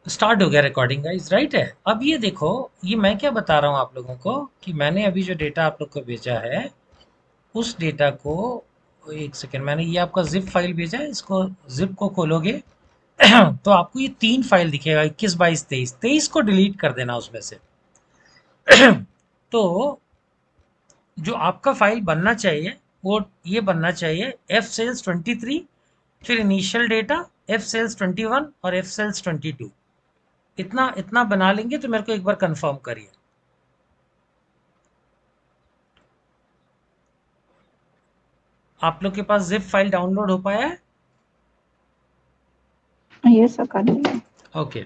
Start हो गया recording guys, right है। अब ये देखो, ये मैं क्या बता रहा हूँ आप लोगों को कि मैंने अभी जो डेटा आप लोग को भेजा है, उस डेटा को, एक सेकेंड, मैंने ये आपका जिप फाइल भेजा है, इसको जिप को खोलोगे तो आपको ये 3 फाइल दिखेगा, 21, 22, 23। 23 को डिलीट कर देना उसमें से। तो जो आपका फाइल बनना चाहिए वो ये बनना चाहिए, एफ सेल्स 23, फिर इनिशियल डेटा, एफ सेल्स 21 और एफ सेल्स 22। इतना इतना बना लेंगे तो मेरे को एक बार कंफर्म करिए। आप लोग के पास जिप फाइल डाउनलोड हो पाया है? ये सब कर लिया। ओके।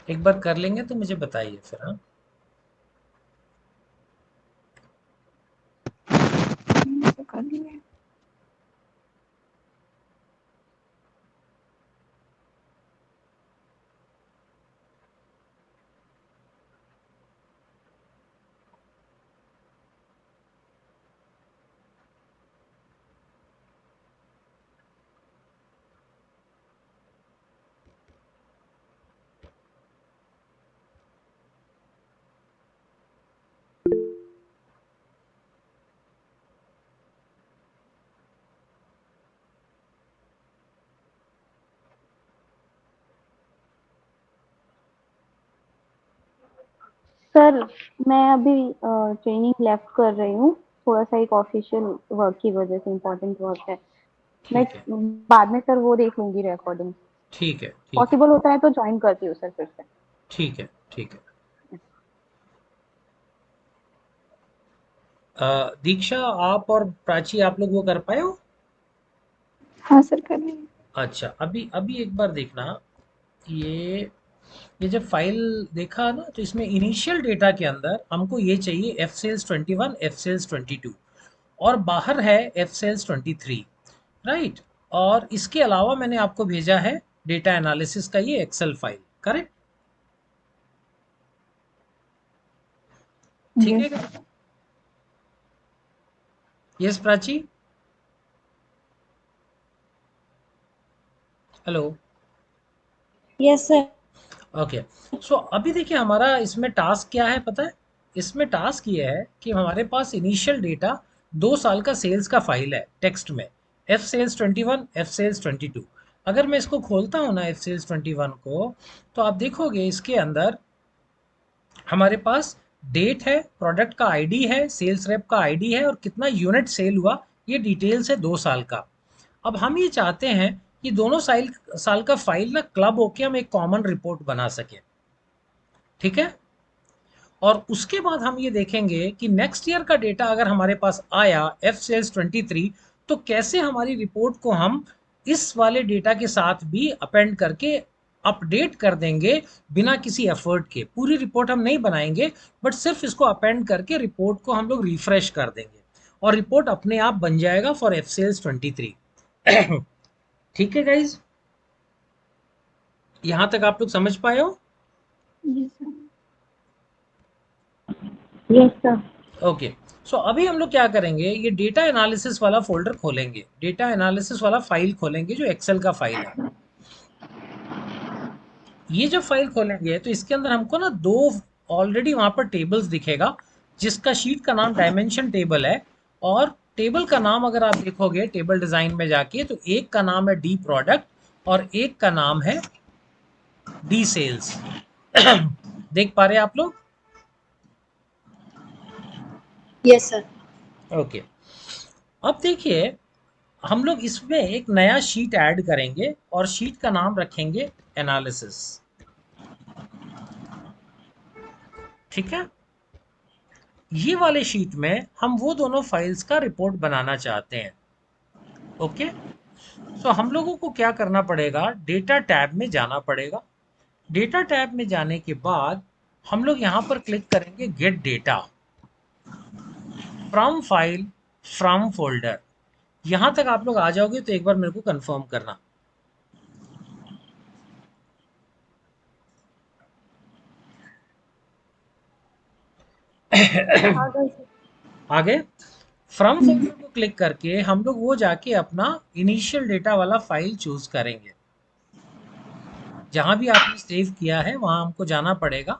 एक बार कर लेंगे तो मुझे बताइए फिर। हाँ, ये सब कर लिया। सर, मैं अभी ट्रेनिंग लेफ्ट कर रही हूँ। थोड़ा सा एक ऑफिशियल वर्क की वजह से, इम्पोर्टेंट वर्क है। मैं ठीक है, बाद में सर वो देख लूंगी रिकॉर्डिंग। ठीक है, ठीक है, पॉसिबल होता है तो ज्वाइन करती हूँ सर फिर से। ठीक है, ठीक है। दीक्षा, आप और प्राची, आप लोग वो कर पाए हो? हाँ सर, कर लिया। अच्छा, अभी अभी एक बार देखना। ये ये जब फाइल देखा ना, तो इसमें इनिशियल डेटा के अंदर हमको ये चाहिए एफ सेल्स 21, एफ सेल्स 22, और बाहर है एफ सेल्स 23, राइट। और इसके अलावा मैंने आपको भेजा है डेटा एनालिसिस का ये एक्सेल फाइल, करेक्ट? ठीक है। Yes sir. Yes Prachi. Hello. Yes sir. Okay. So अभी देखिए, हमारा इसमें टास्क क्या है पता है? इसमें टास्क ये है कि हमारे पास इनिशियल डेटा 2 साल का सेल्स का फाइल है टेक्स्ट में, एफ सेल्स 21, एफ सेल्स 22। अगर मैं इसको खोलता हूँ ना, एफ सेल्स 21 को, तो आप देखोगे इसके अंदर हमारे पास डेट है, प्रोडक्ट का आईडी है, सेल्स रेप का आईडी है, और कितना यूनिट सेल हुआ, ये डिटेल्स है 2 साल का। अब हम ये चाहते हैं कि दोनों साल साल का फाइल ना क्लब होके हम एक कॉमन रिपोर्ट बना सकें। ठीक है। और उसके बाद हम ये देखेंगे कि नेक्स्ट ईयर का डेटा अगर हमारे पास आया एफ सेल्स 23, तो कैसे हमारी रिपोर्ट को हम इस वाले डेटा के साथ भी अपेंड करके अपडेट कर देंगे, बिना किसी एफर्ट के। पूरी रिपोर्ट हम नहीं बनाएंगे, बट सिर्फ इसको अपेंड करके रिपोर्ट को हम लोग रिफ्रेश कर देंगे, और रिपोर्ट अपने आप बन जाएगा फॉर एफ सेल्स 23। ठीक है गाइज, यहां तक आप लोग समझ पाए हो? Yes sir. Yes sir. Okay. So अभी हम लोग क्या करेंगे, ये डेटा एनालिसिस वाला फ़ोल्डर खोलेंगे, डेटा एनालिसिस वाला फ़ाइल खोलेंगे जो एक्सेल का फ़ाइल है। ये जब फ़ाइल खोलेंगे तो इसके अंदर हमको ना 2 ऑलरेडी वहाँ पर टेबल्स दिखेगा, जिसका शीट का नाम डायमेंशन टेबल है। और टेबल का नाम अगर आप देखोगे टेबल डिज़ाइन में जाके, तो एक का नाम है डी प्रोडक्ट और एक का नाम है डी सेल्स। देख पा रहे हैं आप लोग? Yes sir. ओके। अब देखिए, हम लोग इसमें एक नया शीट ऐड करेंगे और शीट का नाम रखेंगे एनालिसिस। ठीक है। ये वाले शीट में हम वो दोनों फाइल्स का रिपोर्ट बनाना चाहते हैं। ओके। सो हम लोगों को क्या करना पड़ेगा, डेटा टैब में जाना पड़ेगा। डेटा टैब में जाने के बाद हम लोग यहाँ पर क्लिक करेंगे gate data from file, from folder. यहां तक आप लोग आ जाओगे तो एक बार मेरे को कंफर्म करना। आ गई सर। आगे फ्रॉम हम्म। फोल्डर को क्लिक करके हम लोग वो जाके अपना इनिशियल डेटा वाला फाइल चूज करेंगे। जहां भी आपने सेव किया है वहां हमको जाना पड़ेगा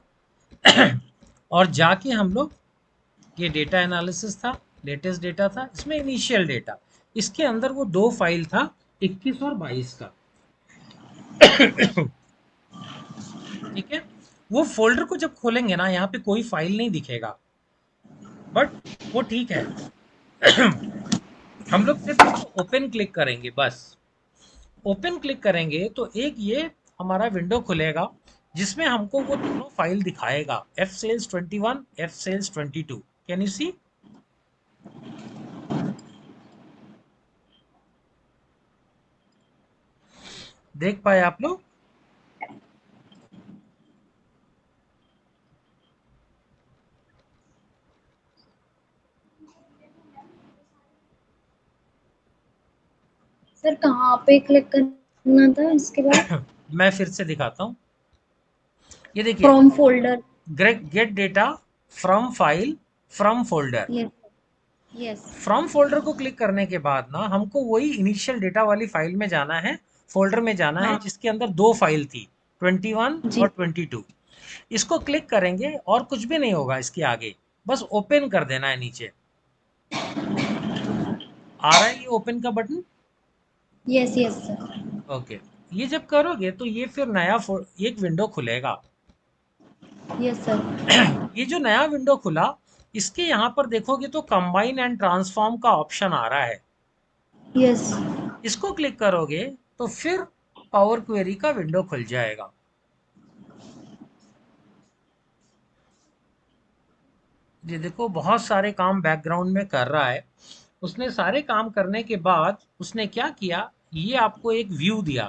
और जाके हम लोग, ये डेटा एनालिसिस था, लेटेस्ट डेटा था, इसमें इनिशियल डेटा, इसके अंदर वो दो फाइल था, 21 और 22 का। ठीक है, वो फोल्डर को जब खोलेंगे ना, यहाँ पे कोई फाइल नहीं दिखेगा, बट वो ठीक है। हम लोग सिर्फ इसको ओपन क्लिक करेंगे बस। ओपन क्लिक करेंगे तो एक ये हमारा विंडो खुलेगा जिसमें हमको वो दोनों फाइल दिखाएगा, F sales 21, F sales 22। Can you see? देख पाए आप लोग? सर कहाँ पे क्लिक करना था इसके बाद? मैं फिर से दिखाता हूँ। ये देखिए, from folder. Gate data from file, from folder. Yes. Yes. From folder को क्लिक करने के बाद ना हमको वही इनिशियल डेटा वाली फाइल में जाना है, फोल्डर में जाना है हाँ जिसके अंदर दो फाइल थी, 21 जी। और 22। इसको क्लिक करेंगे और कुछ भी नहीं होगा इसके आगे, बस ओपन कर देना है नीचे। आ रहा है ये ओपन का button? Yes yes sir. Okay. ये जब करोगे तो ये फिर नया एक विंडो खुलेगा। Yes sir. ये जो नया विंडो खुला, इसके यहाँ पर देखोगे तो कंबाइन एंड ट्रांसफॉर्म का ऑप्शन आ रहा है। यस। इसको क्लिक करोगे तो फिर पावर क्वेरी का विंडो खुल जाएगा। ये देखो बहुत सारे काम बैकग्राउंड में कर रहा है। उसने सारे काम करने के बाद उसने क्या किया, ये आपको एक व्यू दिया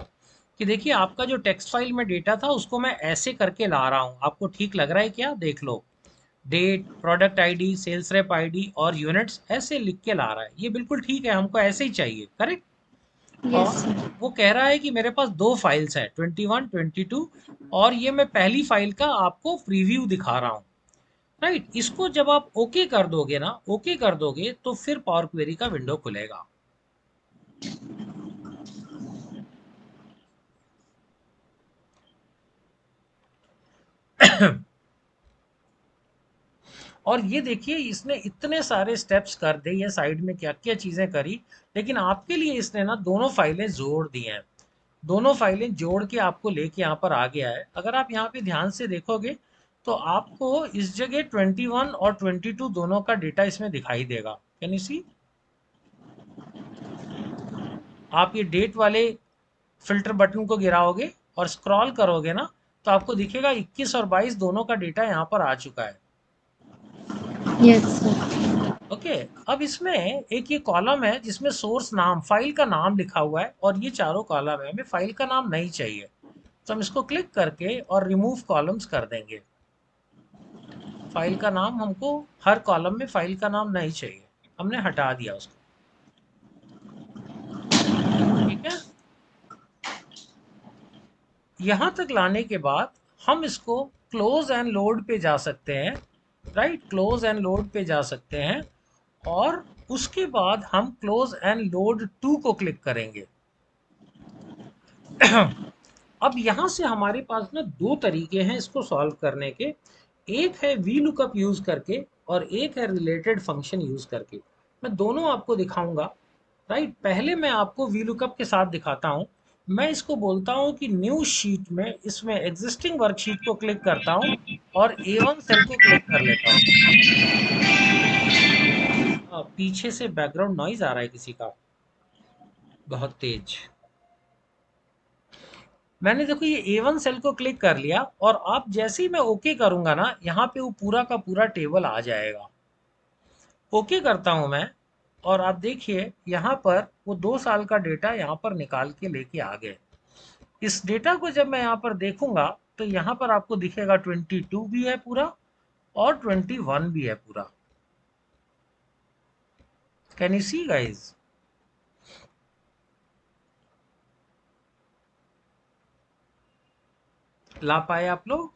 कि देखिए आपका जो टेक्स्ट फाइल में डेटा था उसको मैं ऐसे करके ला रहा हूँ, आपको ठीक लग रहा है क्या? देख लो, date, product ID, sales rep ID और यूनिट्स ऐसे लिख के ला रहा है। ये बिल्कुल ठीक है, हमको ऐसे ही चाहिए, करेक्ट। यस और सर। वो कह रहा है कि मेरे पास दो फाइल्स हैं, 21, 22, और ये मैं पहली फाइल का आपको प्रीव्यू दिखा रहा हूँ। राइट, इसको जब आप ओके कर दोगे ना, ओके कर दोगे तो फिर पावर क्वेरी का विंडो खुलेगा। और ये देखिए इसने इतने सारे स्टेप्स कर दिए, ये साइड में क्या क्या चीजें करी, लेकिन आपके लिए इसने ना दोनों फाइलें जोड़ दी हैं। दोनों फाइलें जोड़ के आपको लेके यहाँ पर आ गया है। अगर आप यहाँ पे ध्यान से देखोगे तो आपको इस जगह 21 और 22 दोनों का डेटा इसमें दिखाई देगा। कैन यू सी? आप ये डेट वाले फिल्टर बटन को गिराओगे और स्क्रॉल करोगे ना, तो आपको दिखेगा 21 और 22 दोनों का डेटा यहाँ पर आ चुका है। Yes sir. ओके। अब इसमें एक ये कॉलम है जिसमें सोर्स नाम, फाइल का नाम लिखा हुआ है, और ये चारों कॉलम है, हमें फाइल का नाम नहीं चाहिए, तो हम इसको क्लिक करके और रिमूव कॉलम्स कर देंगे। फाइल का नाम हमको, हर कॉलम में फाइल का नाम नहीं चाहिए, हमने हटा दिया उसको। ठीक है, यहाँ तक लाने के बाद हम इसको क्लोज एंड लोड पे जा सकते हैं। राइट, क्लोज एंड लोड पे जा सकते हैं, और उसके बाद हम क्लोज एंड लोड टू को क्लिक करेंगे। अब यहाँ से हमारे पास ना दो तरीके हैं इसको सॉल्व करने के। एक है वी लुकअप यूज करके और एक है रिलेटेड फंक्शन यूज करके। मैं दोनों आपको दिखाऊंगा। राइट, पहले मैं आपको वी लुकअप के साथ दिखाता हूँ। मैं इसको बोलता हूँ कि न्यू शीट में, इसमें एग्जिस्टिंग वर्कशीट को क्लिक करता हूँ और A1 सेल को क्लिक कर लेता हूँ। पीछे से बैकग्राउंड नॉइज आ रहा है किसी का, बहुत तेज। मैंने देखो ये A1 सेल को क्लिक कर लिया, और आप जैसे ही मैं ओके करूंगा ना, यहाँ पे वो पूरा का पूरा टेबल आ जाएगा। ओके करता हूं मैं, और आप देखिए यहाँ पर वो 2 साल का डेटा यहाँ पर निकाल के लेके आ गए। इस डेटा को जब मैं यहाँ पर देखूंगा तो यहाँ पर आपको दिखेगा 22 भी है पूरा और 21 भी है पूरा। Can you see guys? ला पाए आप लोग?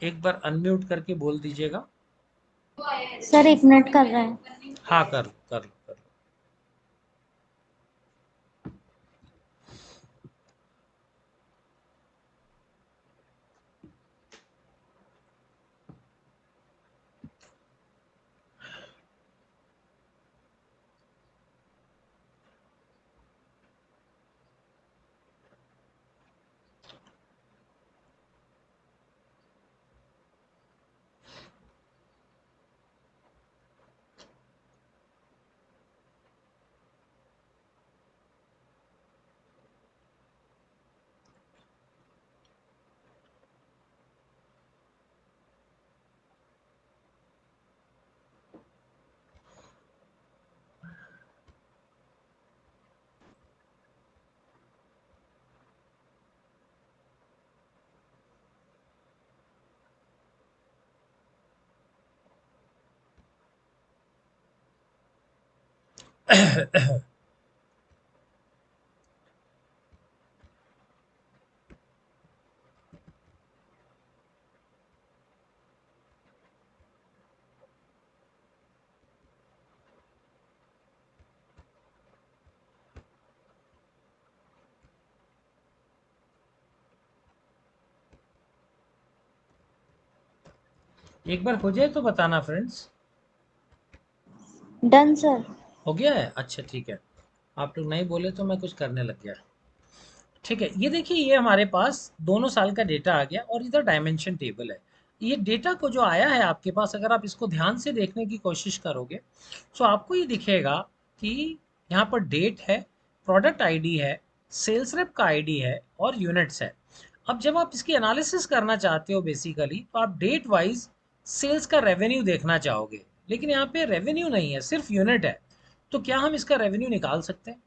एक बार अनम्यूट करके बोल दीजिएगा। सर 1 मिनट कर रहे हैं। हाँ, कर लो, कर लो, कर लो। एक बार हो जाए तो बताना फ्रेंड्स। Done sir. हो गया है? अच्छा, ठीक है। आप लोग नहीं बोले तो मैं कुछ करने लग गया। ठीक है, ये देखिए, ये हमारे पास दोनों साल का डेटा आ गया और इधर डायमेंशन टेबल है। ये डेटा को जो आया है आपके पास, अगर आप इसको ध्यान से देखने की कोशिश करोगे तो आपको ये दिखेगा कि यहाँ पर डेट है, प्रोडक्ट आईडी है, सेल्स रेप का आईडी है और यूनिट्स है। अब जब आप इसकी एनालिसिस करना चाहते हो बेसिकली, तो आप डेट वाइज सेल्स का रेवेन्यू देखना चाहोगे, लेकिन यहाँ पे रेवेन्यू नहीं है, सिर्फ यूनिट है। तो क्या हम इसका रेवेन्यू निकाल सकते हैं?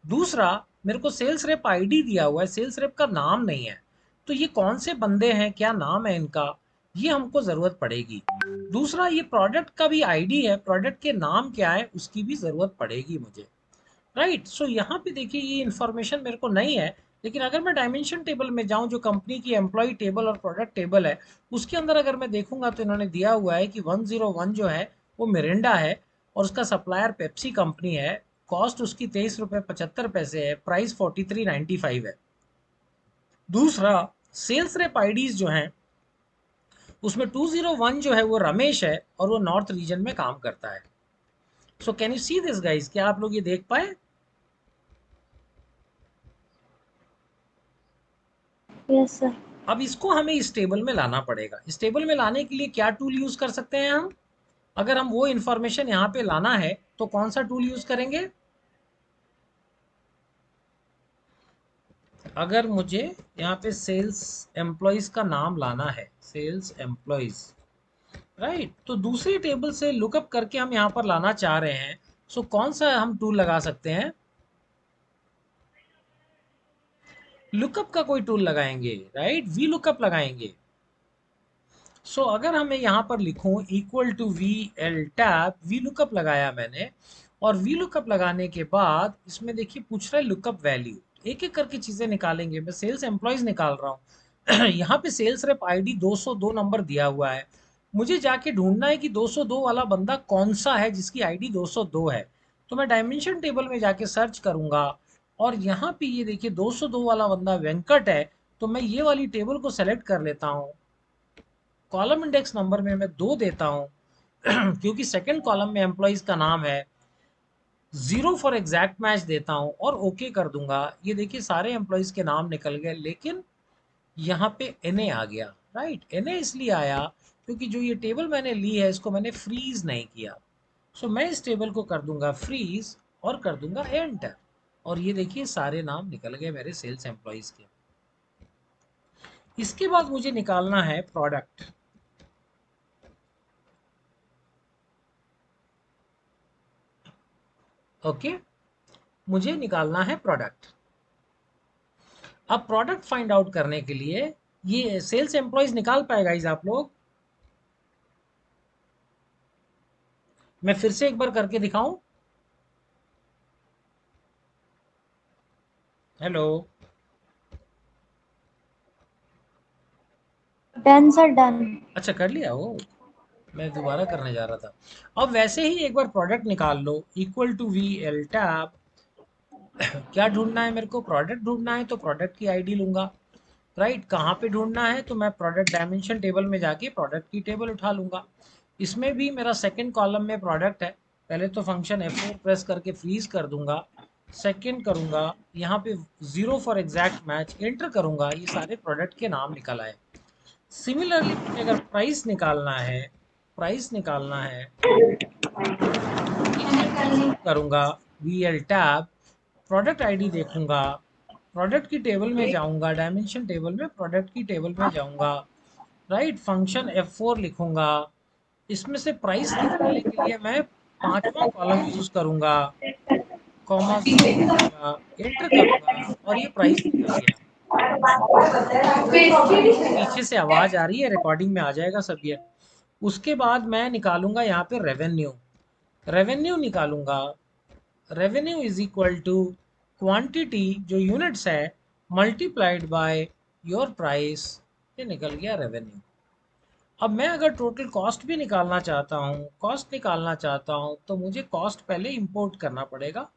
दूसरा, मेरे को सेल्स रेप आईडी दिया हुआ है, सेल्स रेप का नाम नहीं है। तो ये कौन से बंदे हैं, क्या नाम है इनका, ये हमको ज़रूरत पड़ेगी। दूसरा, ये प्रोडक्ट का भी आईडी है, प्रोडक्ट के नाम क्या है उसकी भी ज़रूरत पड़ेगी मुझे। राइट, सो यहाँ पे देखिए ये इन्फॉर्मेशन मेरे को नहीं है। लेकिन अगर मैं डायमेंशन टेबल में जाऊँ, जो कंपनी की एम्प्लॉय टेबल और प्रोडक्ट टेबल है, उसके अंदर अगर मैं देखूंगा तो इन्होंने दिया हुआ है कि 101 जो है वो मिरिंडा है और उसका सप्लायर पेप्सी कंपनी है। कॉस्ट उसकी 23 रुपये 75 पैसे है, प्राइस 43.95 है। दूसरा, सेल्स रेप आईडीज जो हैं उसमें 201 जो है वो रमेश है और वो नॉर्थ रीजन में काम करता है। So can you see this guys, क्या आप लोग ये देख पाए? Yes sir. अब इसको हमें इस टेबल में लाना पड़ेगा। इस टेबल में लाने के लिए क्या टूल यूज कर सकते हैं हम? अगर हम वो इंफॉर्मेशन यहाँ पे लाना है तो कौन सा टूल यूज करेंगे? अगर मुझे यहाँ पे सेल्स एम्प्लॉयज का नाम लाना है, सेल्स एम्प्लॉयज, राइट, तो दूसरी टेबल से लुकअप करके हम यहाँ पर लाना चाह रहे हैं। सो कौन सा हम टूल लगा सकते हैं? लुकअप का कोई टूल लगाएंगे, राइट, वी लुकअप लगाएंगे। अगर हमें यहाँ पर लिखूं equal to V L tab, V lookup लगाया मैंने। और वी लुकअप लगाने के बाद इसमें देखिए पूछ रहा है लुकअप वैल्यू। एक एक करके चीजें निकालेंगे। मैं सेल्स एम्प्लॉयज निकाल रहा हूँ। यहाँ पे सेल्स रेप आईडी 202 नंबर दिया हुआ है। मुझे जाके ढूंढना है कि 202 वाला बंदा कौन सा है जिसकी आईडी 202 है। तो मैं डायमेंशन टेबल में जाके सर्च करूंगा और यहाँ पे ये देखिए 202 वाला बंदा वेंकट है। तो मैं ये वाली टेबल को सेलेक्ट कर लेता हूँ। कॉलम इंडेक्स नंबर में मैं 2 देता हूँ। क्योंकि सेकंड कॉलम में एम्प्लॉइज का नाम है। 0 फॉर एग्जैक्ट मैच देता हूँ और ओके कर दूंगा। ये देखिए सारे एम्प्लॉइज के नाम निकल गए, लेकिन यहाँ पे एनए आ गया। राइट, एनए इसलिए आया क्योंकि जो ये टेबल मैंने ली है इसको मैंने फ्रीज नहीं किया। मैं इस टेबल को कर दूंगा फ्रीज और कर दूंगा एंटर। और ये देखिए सारे नाम निकल गए मेरे सेल्स एम्प्लॉइज के। इसके बाद मुझे निकालना है प्रोडक्ट। ओके, मुझे निकालना है प्रोडक्ट। अब प्रोडक्ट फाइंड आउट करने के लिए ये सेल्स एम्प्लॉयज निकाल पाएगा इस आप लोग? मैं फिर से एक बार करके दिखाऊं? हेलो? Done sir done. अच्छा कर लिया वो, मैं दोबारा करने जा रहा था। अब वैसे ही एक बार प्रोडक्ट निकाल लो, equal to V L tab. क्या ढूंढना है मेरे को? प्रोडक्ट ढूंढना है तो प्रोडक्ट की आईडी लूंगा। राइट, कहाँ पे ढूंढना है? तो मैं प्रोडक्ट डायमेंशन टेबल में जाके प्रोडक्ट की टेबल उठा लूंगा। इसमें भी मेरा सेकंड कॉलम में प्रोडक्ट है। पहले तो फंक्शन F4 प्रेस करके फ्रीज कर दूंगा, सेकंड करूंगा, यहाँ पे zero for exact match enter करूंगा, ये सारे प्रोडक्ट के नाम निकल आए। सिमिलरली मुझे अगर प्राइस निकालना है, प्राइस निकालना है करूंगा, we L tab, product ID देखूंगा, प्रोडक्ट की टेबल में जाऊंगा, डायमेंशन टेबल में प्रोडक्ट की टेबल में जाऊंगा। राइट, फंक्शन F4 लिखूंगा। इसमें से प्राइस निकालने के लिए मैं पांचवा कॉलम यूज करूंगा, कॉमा जीरो करूंगा, एंटर करूंगा और ये प्राइस निकल गया। पीछे से आवाज आ रही है, रिकॉर्डिंग में आ जाएगा सब ये। उसके बाद मैं निकालूंगा यहाँ पे रेवेन्यू। रेवेन्यू निकालूंगा, revenue is equal to quantity जो यूनिट्स है मल्टीप्लाइड बाय योर प्राइस। ये निकल गया रेवेन्यू। अब मैं अगर टोटल कॉस्ट भी निकालना चाहता हूँ, कॉस्ट निकालना चाहता हूँ, तो मुझे कॉस्ट पहले इंपोर्ट करना पड़ेगा,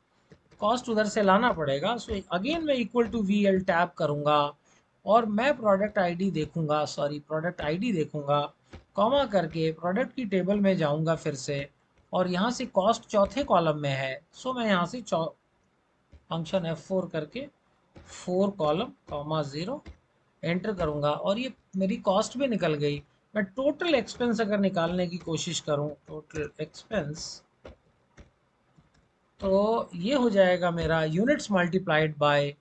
कॉस्ट उधर से लाना पड़ेगा। सो अगेन मैं equal to V L tab करूँगा और मैं प्रोडक्ट आईडी देखूंगा, सॉरी प्रोडक्ट आईडी देखूंगा, कॉमा करके प्रोडक्ट की टेबल में जाऊंगा फिर से, और यहाँ से कॉस्ट चौथे कॉलम में है। सो मैं यहाँ से फंक्शन F4 करके 4 कॉलम कॉमा ज़ीरो एंटर करूंगा और ये मेरी कॉस्ट भी निकल गई। मैं टोटल एक्सपेंस अगर निकालने की कोशिश करूं, टोटल एक्सपेंस, तो ये हो जाएगा मेरा यूनिट्स मल्टीप्लाइड बाय,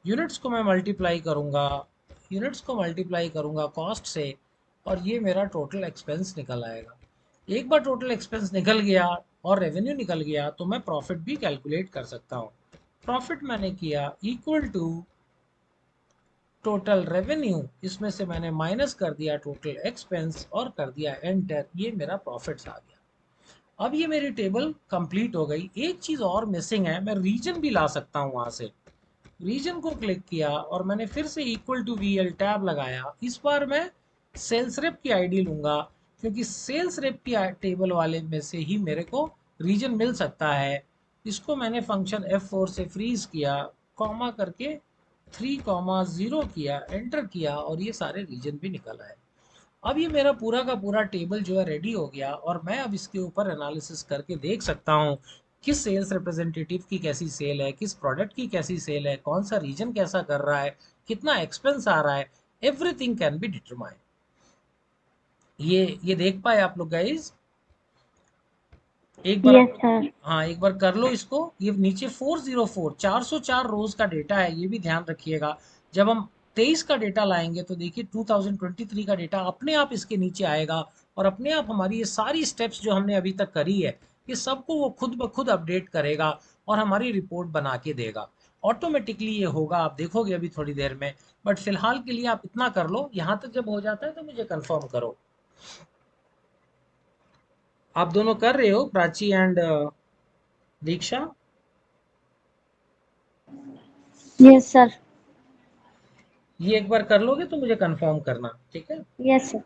यूनिट्स को मैं मल्टीप्लाई करूंगा, यूनिट्स को मल्टीप्लाई करूंगा कॉस्ट से, और ये मेरा टोटल एक्सपेंस निकल आएगा। एक बार टोटल एक्सपेंस निकल गया और रेवेन्यू निकल गया तो मैं प्रॉफिट भी कैलकुलेट कर सकता हूँ। प्रॉफिट मैंने किया इक्वल टू टोटल रेवेन्यू, इसमें से मैंने माइनस कर दिया टोटल एक्सपेंस और कर दिया एंटर, ये मेरा प्रॉफिट्स आ गया। अब ये मेरी टेबल कंप्लीट हो गई। एक चीज़ और मिसिंग है, मैं रीजन भी ला सकता हूँ वहाँ से। रीजन को क्लिक किया और मैंने फिर से equal to V L tab लगाया। इस बार मैं सेल्स रेप की आईडी लूंगा, क्योंकि सेल्स रेप की टेबल वाले में से ही मेरे को रीजन मिल सकता है। इसको मैंने फंक्शन F4 से फ्रीज किया, कॉमा करके 3 कॉमा 0 किया, एंटर किया और ये सारे रीजन भी निकल आए। अब ये मेरा पूरा का पूरा टेबल जो है रेडी हो गया और मैं अब इसके ऊपर एनालिसिस करके देख सकता हूँ किस सेल्स रिप्रेजेंटेटिव की कैसी सेल है, किस प्रोडक्ट की कैसी सेल है, कौन सा रीजन कैसा कर रहा है, कितना एक्सपेंस आ रहा है। Everything can be determine. ये देख पाए आप लोग गाइज? एक बार यस आप लोग, सर। हाँ एक बार कर लो इसको। ये नीचे 404 404 रोज का डेटा है, ये भी ध्यान रखिएगा। जब हम 23 का डेटा लाएंगे तो देखिए 2023 का डेटा अपने आप इसके नीचे आएगा और अपने आप हमारी ये सारी स्टेप्स जो हमने अभी तक करी है, ये सबको वो खुद ब खुद अपडेट करेगा और हमारी रिपोर्ट बना के देगा। ऑटोमेटिकली ये होगा, आप देखोगे अभी थोड़ी देर में। बट फिलहाल के लिए आप इतना कर लो, यहाँ तक जब हो जाता है तो मुझे कंफर्म करो। आप दोनों कर रहे हो, Prachi and Diksha? Yes sir. ये एक बार कर लोगे तो मुझे कंफर्म करना, ठीक है? Yes sir.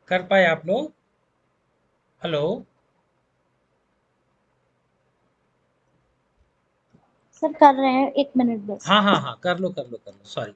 कर पाए आप लोग? हेलो? सर कर रहे हैं, 1 मिनट बस। हाँ हाँ हाँ, कर लो कर लो कर लो, सॉरी।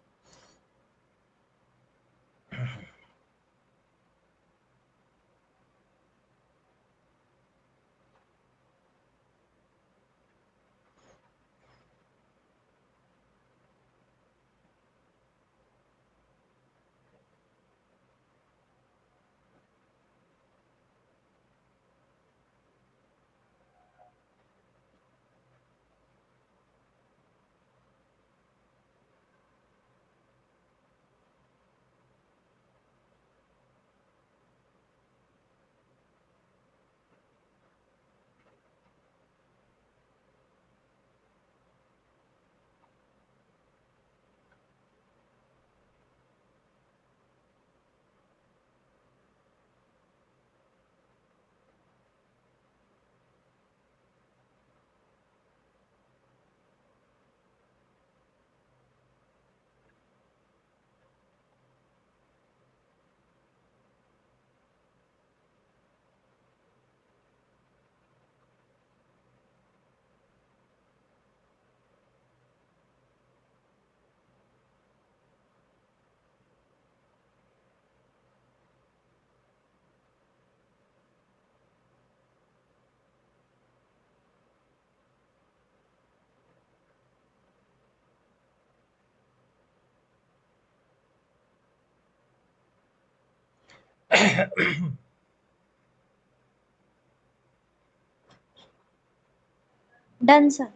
Done sir.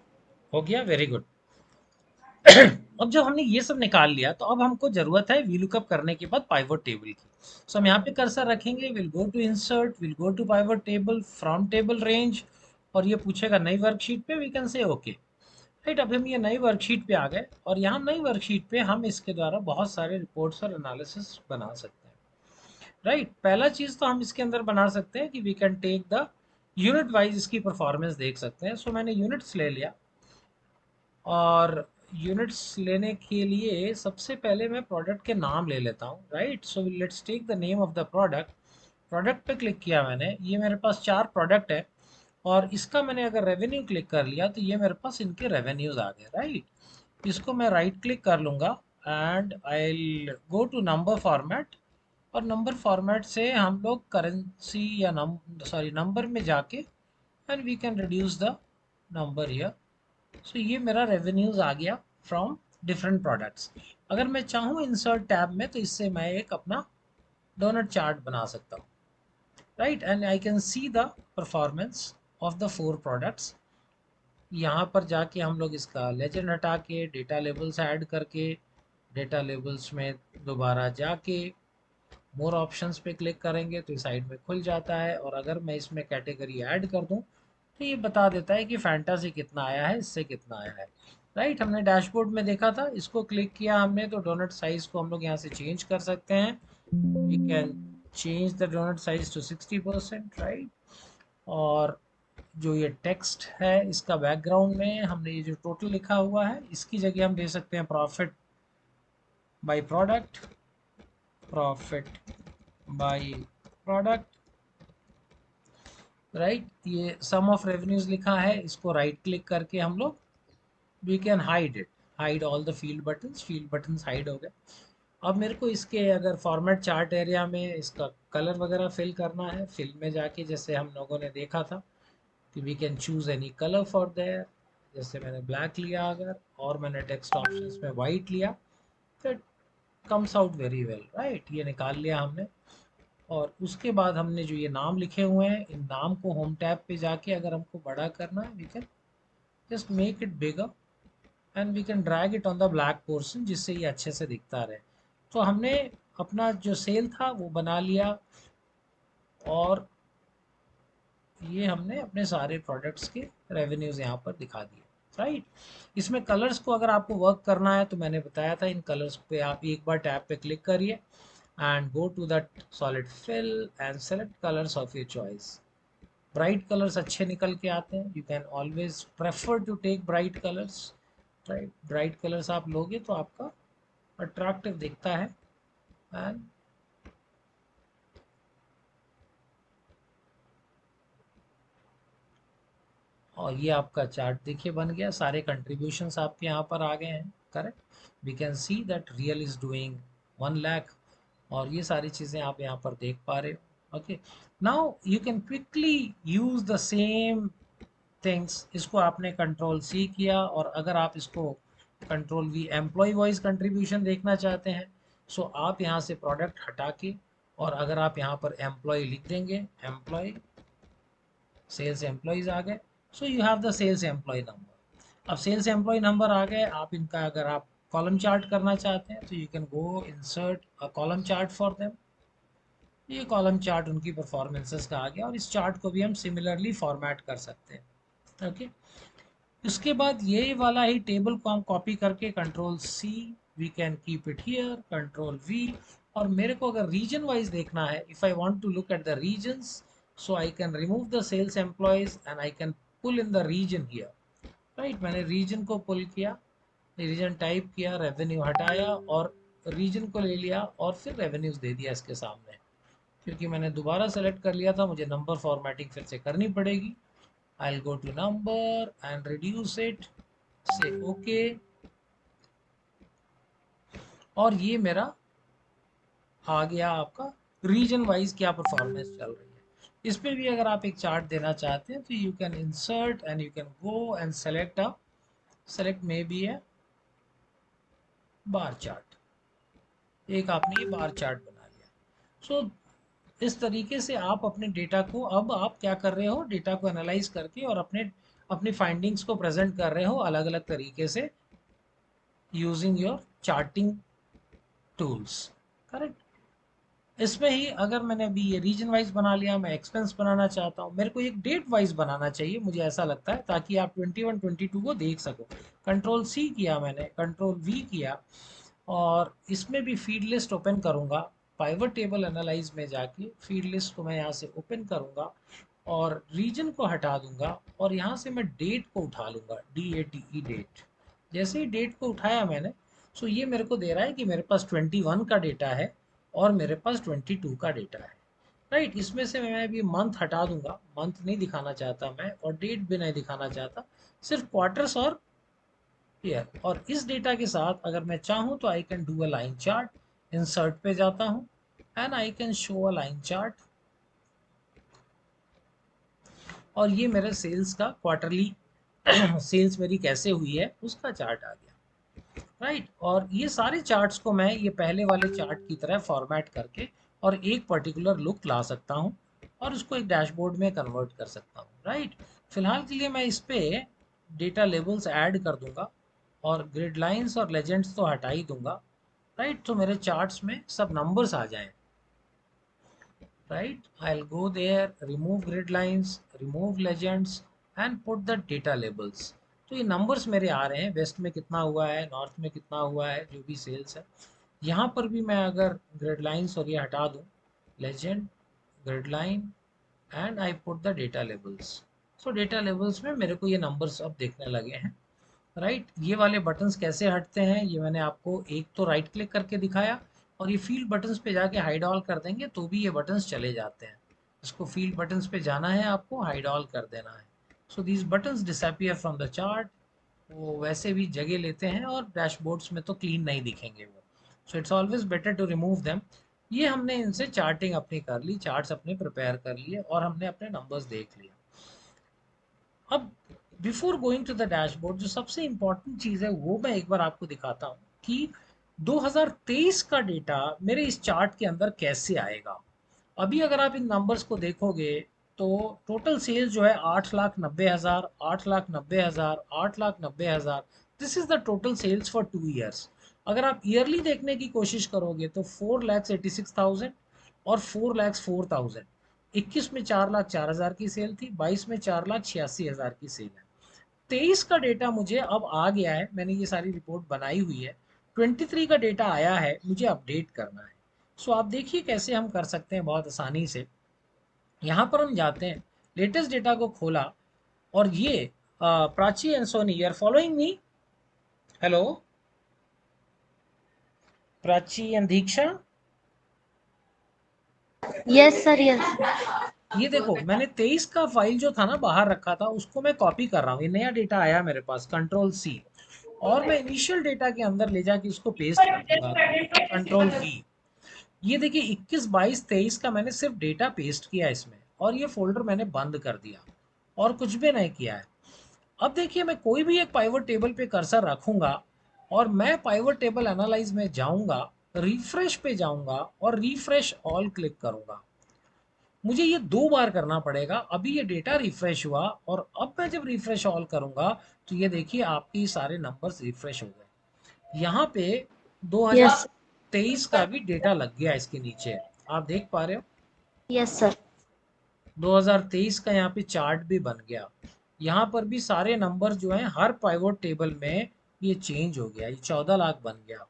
हो गया, वेरी गुड। अब जब हमने ये सब निकाल लिया तो अब हमको जरूरत है वीलुकअप करने के बाद पाइवट टेबल की। सो हम यहाँ पे कर्सर रखेंगे, will go to insert, will go to pivot table from table range, और ये पूछेगा नई वर्कशीट पे, we can say okay. Right, अब हम ये नई वर्कशीट पे आ गए और यहाँ नई वर्कशीट पे हम इसके द्वारा बहुत सारे रिपोर्ट्स और एनालिसिस बना सकते हैं। राइट, पहला चीज तो हम इसके अंदर बना सकते हैं कि we can take the unit wise इसकी परफॉर्मेंस देख सकते हैं। सो मैंने यूनिट्स ले लिया, और यूनिट्स लेने के लिए सबसे पहले मैं प्रोडक्ट के नाम ले लेता हूँ। Right, so let's take the name of the product. Product पे क्लिक किया मैंने, ये मेरे पास 4 प्रोडक्ट है, और इसका मैंने अगर रेवेन्यू क्लिक कर लिया तो ये मेरे पास इनके रेवेन्यूज आ गए। राइट, इसको मैं राइट क्लिक कर लूँगा and I go to number format, और नंबर फॉर्मेट से हम लोग करेंसी या नंबर में जाके and we can reduce the number here. So ये मेरा रेवेन्यूज आ गया फ्रॉम डिफरेंट प्रोडक्ट्स। अगर मैं चाहूँ इंसर्ट टैब में तो इससे मैं एक अपना डोनट चार्ट बना सकता हूँ। Right, and I can see the performance of the 4 products. यहाँ पर जाके हम लोग इसका लेजेंड हटा के डेटा लेबल्स ऐड करके, डेटा लेबल्स में दोबारा जाके मोर ऑप्शंस पे क्लिक करेंगे तो इस साइड में खुल जाता है, और अगर मैं इसमें कैटेगरी ऐड कर दूं तो ये बता देता है कि फैंटासी कितना आया है, इससे कितना आया है। राइट, हमने डैशबोर्ड में देखा था, इसको क्लिक किया हमने तो डोनट साइज को हम लोग यहाँ से चेंज कर सकते हैं। We can change the donut size to 60%। Right, और जो ये टेक्स्ट है इसका बैकग्राउंड में हमने ये जो टोटल लिखा हुआ है इसकी जगह हम दे सकते हैं profit by product, profit by product. Right, ये सम ऑफ रेवेन्यूज लिखा है, इसको राइट क्लिक करके हम लोग we can hide it, hide all the field buttons hide हो गए। अब मेरे को इसके अगर फॉर्मेट चार्ट एरिया में इसका कलर वगैरह फिल करना है, फिल में जाके जैसे हम लोगों ने देखा था कि we can choose any colour for there. जैसे मैंने ब्लैक लिया अगर, और मैंने टेक्स्ट ऑप्शंस में वाइट लिया, तो it comes out very well. Right, ये निकाल लिया हमने, और उसके बाद हमने जो ये नाम लिखे हुए हैं इन नाम को होम टैब पे जाके अगर हमको बड़ा करना है we can just make it bigger and we can drag it on the black portion जिससे ये अच्छे से दिखता रहे। तो हमने अपना जो सेल था वो बना लिया, और ये हमने अपने सारे प्रोडक्ट्स के रेवेन्यूज यहाँ पर दिखा दिए। राइट, इसमें कलर्स को अगर आपको वर्क करना है तो मैंने बताया था इन कलर्स पे आप एक बार टैब पे क्लिक करिए and go to that solid fill and select colours of your choice. Bright colours अच्छे निकल के आते हैं, you can always prefer to take bright colours. Right, bright colours आप लोगे तो आपका अट्रैक्टिव दिखता है, एंड और ये आपका चार्ट देखिए बन गया, सारे कंट्रीब्यूशंस आपके यहाँ पर आ गए हैं, correct. We can see that real is doing 1 lakh, और ये सारी चीज़ें आप यहाँ पर देख पा रहे हो। Okay, now you can quickly use the same things. इसको आपने कंट्रोल सी किया, और अगर आप इसको control V employ wise contribution देखना चाहते हैं, सो आप यहाँ से प्रोडक्ट हटा के, और अगर आप यहाँ पर एम्प्लॉय लिख देंगे, एम्प्लॉय सेल्स एम्प्लॉयज आ गए, so you have the sales employ number. अब सेल्स एम्प्लॉय नंबर आ गए, आप इनका अगर आप कॉलम चार्ट करना चाहते हैं तो you can go insert a column chart for them. ये कॉलम चार्ट उनकी परफॉर्मेंसेस का आ गया, और इस चार्ट को भी हम सिमिलरली फॉर्मेट कर सकते हैं। ओके, उसके बाद ये वाला ही टेबल को हम कॉपी करके control C, we can keep it here, control V. और मेरे को अगर रीजन वाइज देखना है, if I want to look at the regions, so I can remove the sales employees and I can pull in the region here. Right, मैंने region को pull किया, reason type किया, रेवेन्यू हटाया और reason को ले लिया, और फिर रेवेन्यूज दे दिया इसके सामने। क्योंकि मैंने दोबारा सेलेक्ट कर लिया था, मुझे नंबर फॉर्मेटिंग फिर से करनी पड़ेगी। I'll go to number and reduce it, say OK, और ये मेरा आ गया आपका रीजन वाइज क्या परफॉर्मेंस चल रही है। इस पे भी अगर आप एक चार्ट देना चाहते हैं तो you can insert and you can go and select may be A bar chart. एक आपने ये बार चार्ट बना लिया। सो इस तरीके से आप अपने डेटा को, अब आप क्या कर रहे हो, डेटा को एनालाइज करके और अपने अपनी फाइंडिंग्स को प्रेजेंट कर रहे हो अलग अलग तरीके से, using your charting tools, correct. इसमें ही अगर मैंने अभी ये रीजन वाइज बना लिया, मैं एक्सपेंस बनाना चाहता हूँ, मेरे को एक डेट वाइज बनाना चाहिए, मुझे ऐसा लगता है, ताकि आप 21 22 को देख सको। कंट्रोल सी किया मैंने, कंट्रोल वी किया, और इसमें भी फीड लिस्ट ओपन करूंगा। पाइवट टेबल एनालाइज में जाके फीड लिस्ट को मैं यहाँ से ओपन करूंगा, और रीजन को हटा दूंगा, और यहाँ से मैं डेट को उठा लूंगा, DATE डेट। जैसे ही डेट को उठाया मैंने, सो ये मेरे को दे रहा है कि मेरे पास 21 का डेटा है और मेरे पास 22 का डेटा है। राइट, इसमें से मैं अभी मंथ हटा दूंगा, मंथ नहीं दिखाना चाहता मैं, और डेट भी नहीं दिखाना चाहता, सिर्फ क्वार्टर्स और ईयर। और इस डेटा के साथ अगर मैं चाहूँ तो I can do a line chart. Insert पे जाता हूँ and I can show a line chart, और ये मेरे सेल्स का क्वार्टरली सेल्स मेरी कैसे हुई है उसका चार्ट आ गया। राइट, और ये सारे चार्ट्स को मैं ये पहले वाले चार्ट की तरह फॉर्मेट करके और एक पर्टिकुलर लुक ला सकता हूँ, और उसको एक डैशबोर्ड में कन्वर्ट कर सकता हूँ। राइट, फिलहाल के लिए मैं इस पे डेटा लेबल्स ऐड कर दूंगा, और ग्रिड लाइंस और लेजेंड्स तो हटा ही दूंगा। राइट, तो मेरे चार्ट्स में सब नंबर्स आ जाएं। right, I'll go there, remove grid lines, remove legends and put the data labels। तो ये नंबर्स मेरे आ रहे हैं, वेस्ट में कितना हुआ है, नॉर्थ में कितना हुआ है, जो भी सेल्स है। यहाँ पर भी मैं अगर ग्रिड लाइंस और ये हटा दूँ, legend, grid line, and I put the data labels. So data labels में मेरे को ये नंबर्स अब देखने लगे हैं। राइट, ये वाले बटन्स कैसे हटते हैं, ये मैंने आपको एक तो राइट क्लिक करके दिखाया, और ये फील्ड बटन्स पे जाके हाइड ऑल कर देंगे तो भी ये बटन्स चले जाते हैं। इसको फील्ड बटन्स पे जाना है, आपको हाइड ऑल कर देना है, so these buttons disappear from the chart. वो वैसे भी जगह लेते हैं और डैशबोर्ड्स में तो क्लीन नहीं दिखेंगे वो, so it's always better to remove them. ये हमने इनसे चार्टिंग अपनी कर ली, चार्ट्स अपने प्रिपेयर कर लिए, और हमने अपने नंबर्स देख लिए। अब before going to the dashboard, जो सबसे इंपॉर्टेंट चीज़ है वो मैं एक बार आपको दिखाता हूँ कि 2023 का डेटा मेरे इस चार्ट के अंदर कैसे आएगा। अभी अगर आप इन नंबर्स को देखोगे तो टोटल सेल्स जो है 8,90,000, 8,90,000, 8,90,000, this is the total sales for 2 years. अगर आप ईयरली देखने की कोशिश करोगे तो 4,86,000 और 4,04,000। 21 में 4,04,000 की सेल थी, 22 में 4,86,000 की सेल है। 23 का डेटा मुझे अब आ गया है, मैंने ये सारी रिपोर्ट बनाई हुई है। 23 का डेटा आया है, मुझे अपडेट करना है। सो आप देखिए कैसे हम कर सकते हैं बहुत आसानी से। यहाँ पर हम जाते हैं, लेटेस्ट डेटा को खोला, और ये Prachi and Soni, you are following me? Hello Prachi and Diksha, Yes, sir. Yes. ये देखो मैंने 23 का फाइल जो था ना बाहर रखा था, उसको मैं कॉपी कर रहा हूँ। ये नया डेटा आया मेरे पास, कंट्रोल सी, और मैं इनिशियल डेटा के अंदर ले जाके इसको पेस्ट कर दूंगा, कंट्रोल वी। ये देखिए 21 22 23 का मैंने सिर्फ डेटा पेस्ट किया इसमें, और ये फोल्डर मैंने बंद कर दिया और कुछ भी नहीं किया है। अब देखिए मैं कोई भी एक पाइवट टेबल पे कर्सर रखूंगा और मैं पाइवट टेबल एनालाइज में जाऊंगा, रिफ्रेश पे जाऊंगा और रिफ्रेश ऑल क्लिक करूंगा। मुझे ये 2 बार करना पड़ेगा। अभी ये डेटा रिफ्रेश हुआ और अब मैं जब रिफ्रेश ऑल करूंगा तो ये देखिए आपके सारे नंबर्स रिफ्रेश हो गए। यहाँ पे यस 2023 का भी डेटा लग गया इसके नीचे, आप देख पा रहे हो। यस सर 2023 का यहाँ पे चार्ट भी बन गया। यहाँ पर भी सारे नंबर जो हैं हर पाइवट टेबल में ये चेंज हो गया, ये 14 लाख बन गया।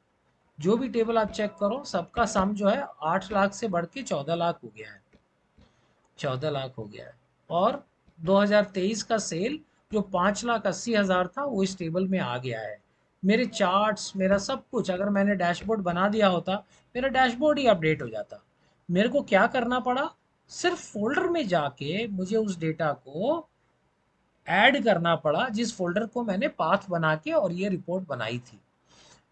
जो भी टेबल आप चेक करो सबका सम जो है 8 लाख से बढ़ के 14 लाख हो गया है, 14 लाख हो गया है। और 2023 का सेल जो 5,80,000 था वो इस टेबल में आ गया है। मेरे चार्ट्स, मेरा सब कुछ, अगर मैंने डैशबोर्ड बना दिया होता, मेरा डैशबोर्ड ही अपडेट हो जाता। मेरे को क्या करना पड़ा, सिर्फ फोल्डर में जाके मुझे उस डेटा को ऐड करना पड़ा जिस फोल्डर को मैंने पाथ बना के और ये रिपोर्ट बनाई थी।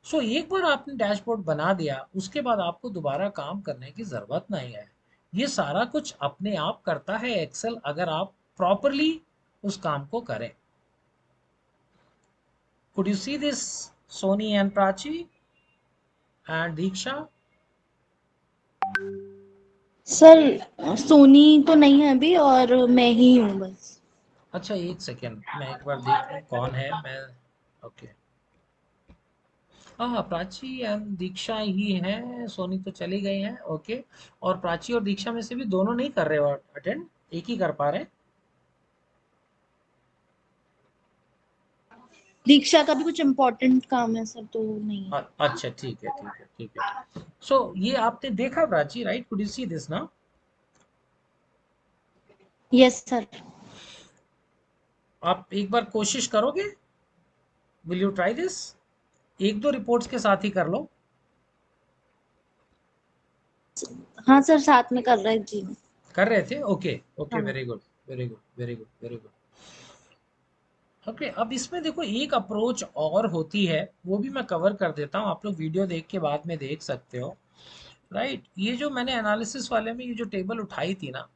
सो एक बार आपने डैशबोर्ड बना दिया, उसके बाद आपको दोबारा काम करने की ज़रूरत नहीं है। ये सारा कुछ अपने आप करता है एक्सेल, अगर आप प्रॉपरली उस काम को करें। Could you see this, Soni and Prachi and Diksha? Sir Soni तो नहीं है अभी और मैं ही हूँ बस। अच्छा एक सेकेंड, मैं एक बार देख लूँ कौन है। मैं ओके, हाँ प्राची एंड दीक्षा ही हैं, सोनी तो चली गई हैं। ओके, और प्राची और दीक्षा में से भी दोनों नहीं कर रहे हो अटेंड, एक ही कर पा रहे हैं। दीक्षा का भी कुछ इम्पोर्टेंट काम है सर तो नहीं है। अच्छा ठीक है ठीक है ठीक है। सो ये आपने देखा Prachi, right? Could you see this ना? यस सर आप एक बार कोशिश करोगे? Will you try this? एक दो रिपोर्ट्स के साथ ही कर लो। हाँ सर साथ में कर रहे जी। कर रहे थे? ओके ओके, हाँ very good very good very good very good. Okay, अब इसमें देखो एक अप्रोच और होती है, वो भी मैं कवर कर देता हूँ, आप लोग वीडियो देख के बाद में देख सकते हो। राइट, ये जो मैंने एनालिसिस वाले में ये जो टेबल उठाई थी ना,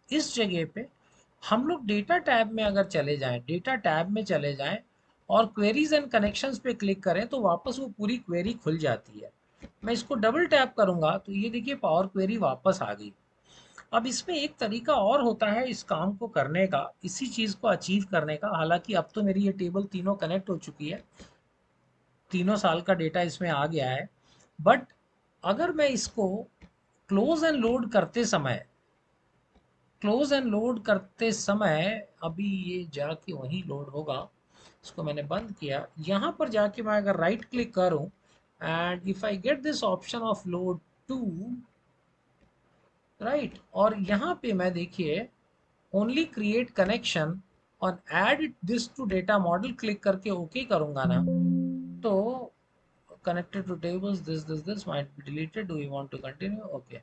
इस जगह पे हम लोग डेटा टैब में अगर चले जाएं, डेटा टैब में चले जाएं और क्वेरीज एंड कनेक्शंस पे क्लिक करें तो वापस वो पूरी क्वेरी खुल जाती है। मैं इसको डबल टैप करूंगा तो ये देखिए पावर क्वेरी वापस आ गई। अब इसमें एक तरीका और होता है इस काम को करने का, इसी चीज़ को अचीव करने का। हालांकि अब तो मेरी ये टेबल तीनों कनेक्ट हो चुकी है, तीनों साल का डेटा इसमें आ गया है। बट अगर मैं इसको क्लोज एंड लोड करते समय, अभी ये जाके वहीं लोड होगा। इसको मैंने बंद किया, यहाँ पर जाके मैं अगर राइट क्लिक करूँ and if I get this option of load to, right, और यहाँ पे मैं देखिए ओनली क्रिएट कनेक्शन और add this to data model click करके ओके करूंगा ना, तो connected to tables this might be deleted, do you want to continue? Okay.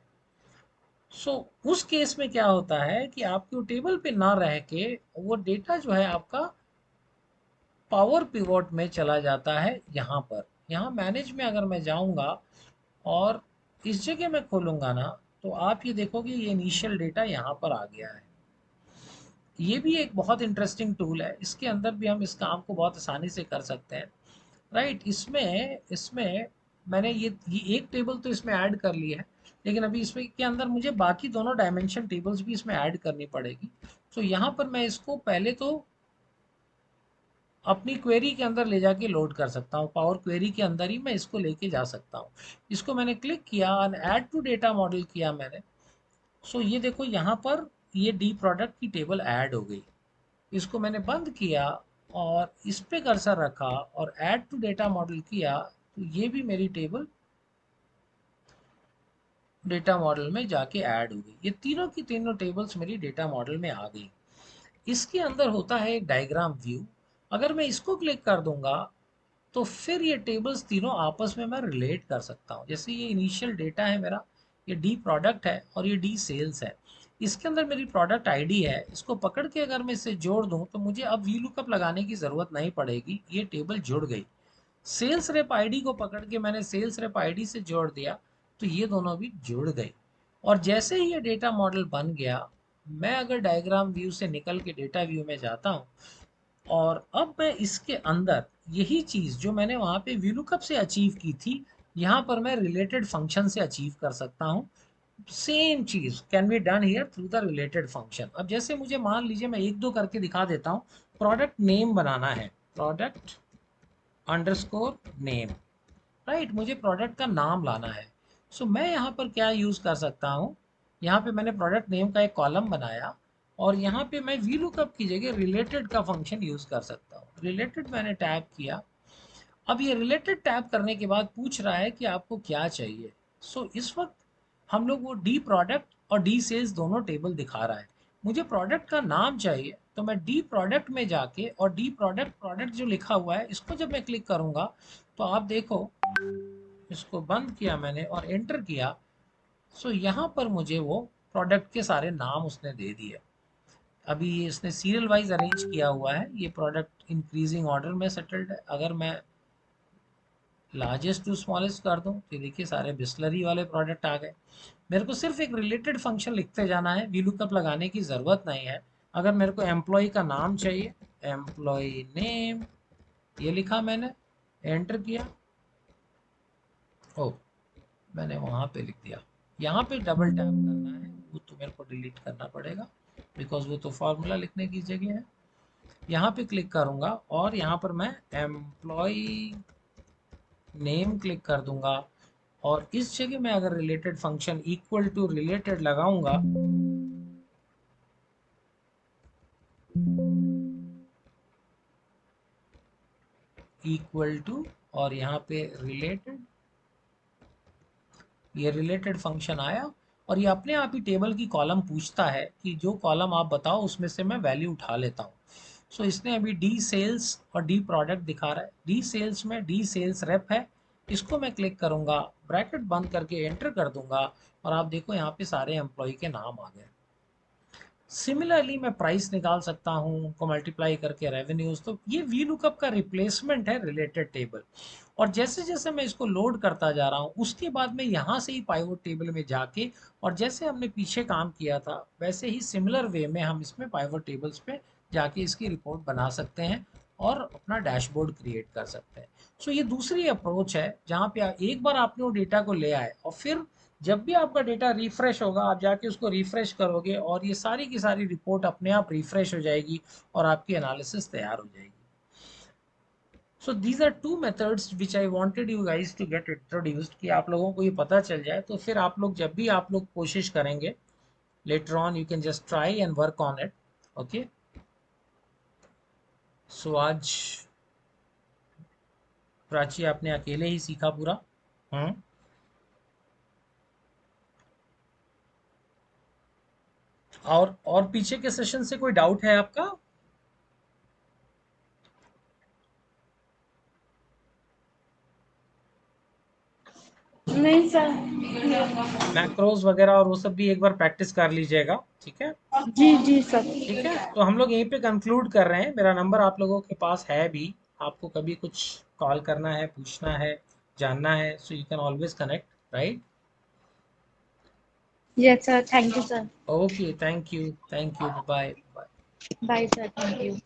So उस केस में क्या होता है कि आपके टेबल पे ना रह के वो डेटा जो है आपका पावर पिवोट में चला जाता है। यहाँ पर, यहाँ मैनेज में अगर मैं जाऊंगा और इस जगह मैं खोलूंगा ना, तो आप ये देखोगे ये इनिशियल डेटा यहाँ पर आ गया है। ये भी एक बहुत इंटरेस्टिंग टूल है, इसके अंदर भी हम इस काम को बहुत आसानी से कर सकते हैं। राइट, इसमें इसमें मैंने ये एक टेबल तो इसमें ऐड कर ली है, लेकिन अभी इसमें के अंदर मुझे बाकी दोनों डायमेंशन टेबल्स भी इसमें ऐड करनी पड़ेगी। तो यहाँ पर मैं इसको पहले तो अपनी क्वेरी के अंदर ले जाके लोड कर सकता हूँ, पावर क्वेरी के अंदर ही मैं इसको लेके जा सकता हूँ। इसको मैंने क्लिक किया और ऐड टू डेटा मॉडल किया मैंने। सो ये देखो यहाँ पर ये डी प्रोडक्ट की टेबल ऐड हो गई। इसको मैंने बंद किया और इस पे कर्सर रखा और ऐड टू डेटा मॉडल किया, तो ये भी मेरी टेबल डेटा मॉडल में जाके ऐड हो गई। ये तीनों की तीनों टेबल्स मेरी डेटा मॉडल में आ गई। इसके अंदर होता है एक डायग्राम व्यू, अगर मैं इसको क्लिक कर दूंगा तो फिर ये टेबल्स तीनों आपस में मैं रिलेट कर सकता हूँ। जैसे ये इनिशियल डेटा है मेरा, ये डी प्रोडक्ट है और ये डी सेल्स है। इसके अंदर मेरी प्रोडक्ट आईडी है, इसको पकड़ के अगर मैं इसे जोड़ दूं तो मुझे अब वी लुकअप लगाने की ज़रूरत नहीं पड़ेगी, ये टेबल जुड़ गई। सेल्स रेप आईडी को पकड़ के मैंने सेल्स रेप आईडी से जोड़ दिया, तो ये दोनों भी जुड़ गए। और जैसे ही ये डेटा मॉडल बन गया, मैं अगर डायग्राम व्यू से निकल के डेटा व्यू में जाता हूँ, और अब मैं इसके अंदर यही चीज़ जो मैंने वहाँ पे VLOOKUP से अचीव की थी, यहाँ पर मैं रिलेटेड फंक्शन से अचीव कर सकता हूँ। Same cheese can be done here through the related function. अब जैसे मुझे मान लीजिए मैं एक दो करके दिखा देता हूँ। प्रोडक्ट नेम बनाना है, प्रोडक्ट अंडरस्कोर नेम, राइट, मुझे प्रोडक्ट का नाम लाना है। सो मैं यहाँ पर क्या यूज़ कर सकता हूँ, यहाँ पे मैंने प्रोडक्ट नेम का एक कॉलम बनाया, और यहाँ पे मैं VLOOKUP की जगह रिलेटेड का फंक्शन यूज़ कर सकता हूँ। रिलेटेड मैंने टैब किया। अब ये रिलेटेड टैब करने के बाद पूछ रहा है कि आपको क्या चाहिए। सो इस वक्त हम लोग वो डी प्रोडक्ट और डी सेल्स दोनों टेबल दिखा रहा है। मुझे प्रोडक्ट का नाम चाहिए, तो मैं डी प्रोडक्ट में जाके और डी प्रोडक्ट प्रोडक्ट जो लिखा हुआ है इसको जब मैं क्लिक करूंगा, तो आप देखो, इसको बंद किया मैंने और एंटर किया। सो यहाँ पर मुझे वो प्रोडक्ट के सारे नाम उसने दे दिए। अभी ये इसने सीरियल वाइज अरेंज किया हुआ है, ये प्रोडक्ट इंक्रीजिंग ऑर्डर में सेटल्ड है। अगर मैं लार्जेस्ट टू स्मॉलेस्ट कर दूं तो देखिए सारे बिस्लरी वाले प्रोडक्ट आ गए। मेरे को सिर्फ एक रिलेटेड फंक्शन लिखते जाना है, VLOOKUP लगाने की ज़रूरत नहीं है। अगर मेरे को एम्प्लॉय का नाम चाहिए, एम्प्लॉय नेम, ये लिखा मैंने, एंटर किया। ओ, मैंने वहाँ पे लिख दिया। यहाँ पे डबल टैप करना है, वो तो मेरे को डिलीट करना पड़ेगा बिकॉज वो तो फॉर्मूला लिखने की जगह है। यहाँ पे क्लिक करूँगा और यहाँ पर मैं एम्प्लॉय नेम क्लिक कर दूंगा, और इस जगह मैं अगर related function equal to related लगाऊंगा, इक्वल टू, और यहाँ पे रिलेटेड, ये रिलेटेड फंक्शन आया, और ये अपने आप ही टेबल की कॉलम पूछता है कि जो कॉलम आप बताओ उसमें से मैं वैल्यू उठा लेता हूँ। सो इसने अभी डी सेल्स और डी प्रोडक्ट दिखा रहा है। डी सेल्स में डी सेल्स रेप है, इसको मैं क्लिक करूंगा, ब्रैकेट बंद करके एंटर कर दूंगा, और आप देखो यहाँ पे सारे एम्प्लॉय के नाम आ गए। सिमिलरली मैं प्राइस निकाल सकता हूँ उनको मल्टीप्लाई करके रेवेन्यूज। तो ये VLOOKUP का रिप्लेसमेंट है रिलेटेड टेबल। और जैसे जैसे मैं इसको लोड करता जा रहा हूँ, उसके बाद मैं यहाँ से ही पाइवट टेबल में जाके, और जैसे हमने पीछे काम किया था वैसे ही सिमिलर वे में हम इसमें पाइवट टेबल्स पे जाके इसकी रिपोर्ट बना सकते हैं और अपना डैशबोर्ड क्रिएट कर सकते हैं। सो ये दूसरी अप्रोच है जहाँ पे एक बार आपने वो डेटा को ले आए, और फिर जब भी आपका डेटा रिफ्रेश होगा आप जाके उसको रिफ्रेश करोगे और ये सारी की सारी रिपोर्ट अपने आप रिफ्रेश हो जाएगी और आपकी एनालिसिस तैयार हो जाएगी। So these are two methods which I wanted you guys to get introduced, कि आप लोगों को ये पता चल जाए, तो फिर आप लोग जब भी आप लोग कोशिश करेंगे later on, you can just try and work on it. Okay, so आज प्राची आपने अकेले ही सीखा पूरा। हम्म, और पीछे के सेशन से कोई डाउट है आपका? नहीं सर। मैक्रोज वगैरह और वो सब भी एक बार प्रैक्टिस कर लीजिएगा, ठीक है? जी जी सर। ठीक है, तो हम लोग यहीं पे कंक्लूड कर रहे हैं। मेरा नंबर आप लोगों के पास है भी, आपको कभी कुछ कॉल करना है, पूछना है, जानना है, so you can always connect, right? Yes sir, thank you sir. Okay, thank you, thank you, bye bye. Bye sir, thank you.